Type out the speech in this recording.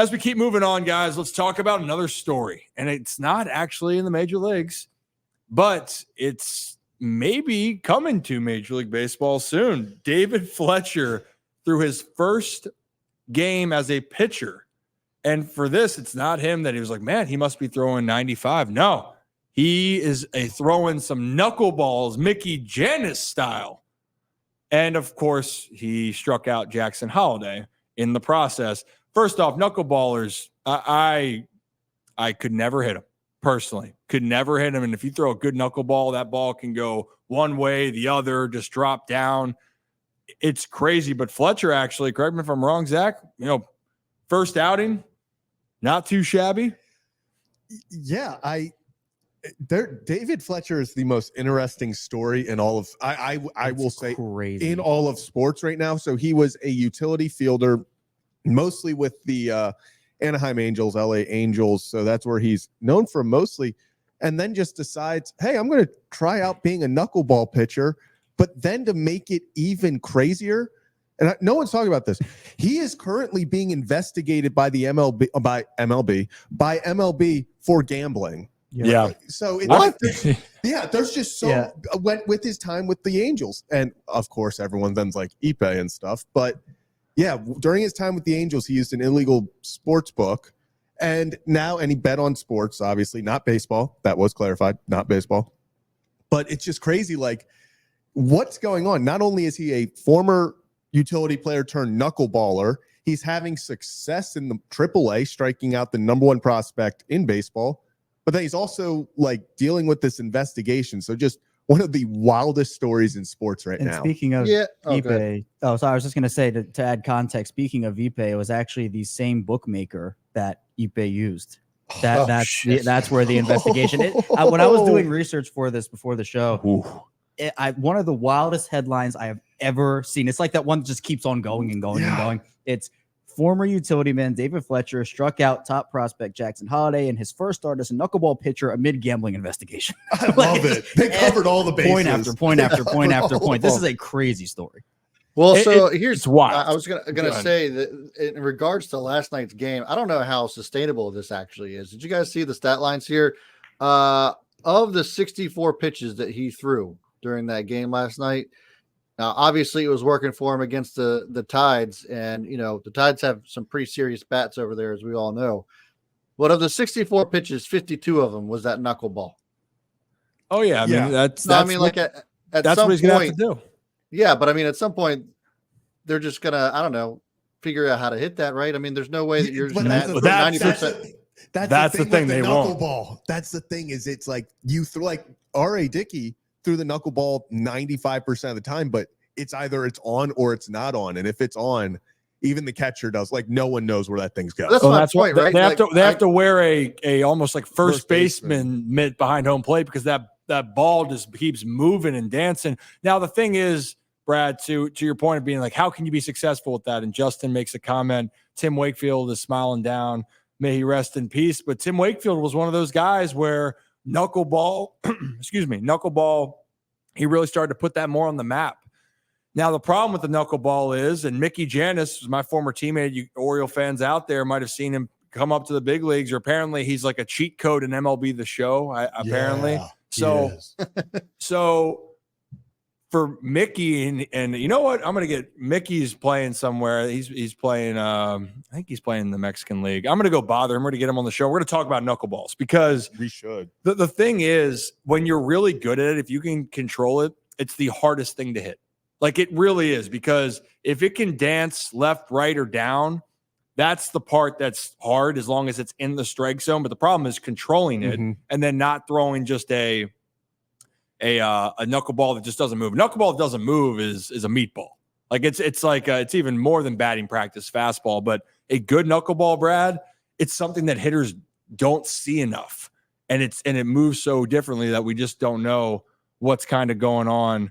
As we keep moving on, guys, let's talk about another story. And it's not actually in the major leagues, but it's maybe coming to Major League Baseball soon. David Fletcher threw his first game as a pitcher. And for this, it's not him that he was like, man, he must be throwing 95. No, he is throwing some knuckleballs, Mickey Janus style. And of course, he struck out Jackson Holliday in the process. First off, knuckleballers, I could never hit him personally. Could never hit him. And if you throw a good knuckleball, that ball can go one way, the other, just drop down. It's crazy. But Fletcher actually, correct me if I'm wrong, Zach, first outing, not too shabby. Yeah, David Fletcher is the most interesting story in all of I will say crazy. In all of sports right now. So he was a utility fielder, mostly with the Anaheim Angels, LA Angels. So that's where he's known for mostly. And then just decides, hey, I'm going to try out being a knuckleball pitcher. But then to make it even crazier, and no one's talking about this, he is currently being investigated by the MLB for gambling. Yeah. So it's like there's just so went with his time with the Angels, and of course everyone then's like Ipe and stuff. But yeah, during his time with the Angels, he used an illegal sports book, and he bet on sports, obviously not baseball. That was clarified, not baseball. But it's just crazy, like what's going on. Not only is he a former utility player turned knuckleballer, he's having success in the AAA, striking out the #1 prospect in baseball. But then he's also like dealing with this investigation. So just one of the wildest stories in sports right now. Speaking of Ipe, so I was just going to say to add context, speaking of Ipe, it was actually the same bookmaker that Ipe used. That's where the investigation. When I was doing research for this before the show, one of the wildest headlines I have ever seen. It's like that one that just keeps on going and going and going. It's former utility man David Fletcher struck out top prospect Jackson Holliday in his first start as a knuckleball pitcher amid gambling investigation. I love it. They covered all the bases. Point after point after point after point. This is a crazy story. Well, here's why I was gonna say that in regards to last night's game, I don't know how sustainable this actually is. Did you guys see the stat lines here? Of the 64 pitches that he threw during that game last night, now obviously it was working for him against the Tides, and the Tides have some pretty serious bats over there, as we all know. But of the 64 pitches, 52 of them was that knuckleball. Oh yeah, I mean that's what he's gonna have to do. Yeah, but I mean, at some point, they're just gonna, I don't know, figure out how to hit that, right? I mean, there's no way that you're just 90%. That's the thing they won't. That's the thing is it's like you threw like R.A. Dickey threw the knuckleball 95% of the time, but it's either it's on or it's not on, and if it's on, even the catcher does. Like no one knows where that thing's going. That's point, right? They have to wear a almost like first baseman mitt behind home plate because that ball just keeps moving and dancing. Now the thing is, Brad, to your point of being like, how can you be successful with that? And Justin makes a comment. Tim Wakefield is smiling down. May he rest in peace. But Tim Wakefield was one of those guys where knuckleball, he really started to put that more on the map. Now, the problem with the knuckleball is, and Mickey Janus, my former teammate, you Oriole fans out there might have seen him come up to the big leagues, or apparently he's like a cheat code in MLB The Show, apparently. So for Mickey, and you know what? I'm going to get Mickey's playing somewhere. He's playing, I think he's playing in the Mexican League. I'm going to go bother him. We're going to get him on the show. We're going to talk about knuckleballs because we should. The thing is, when you're really good at it, if you can control it, it's the hardest thing to hit. Like it really is, because if it can dance left, right, or down, that's the part that's hard as long as it's in the strike zone. But the problem is controlling it and then not throwing just a knuckleball that just doesn't move. Knuckleball that doesn't move is a meatball. Like it's like it's even more than batting practice fastball. But a good knuckleball, Brad, it's something that hitters don't see enough, and it moves so differently that we just don't know what's kind of going on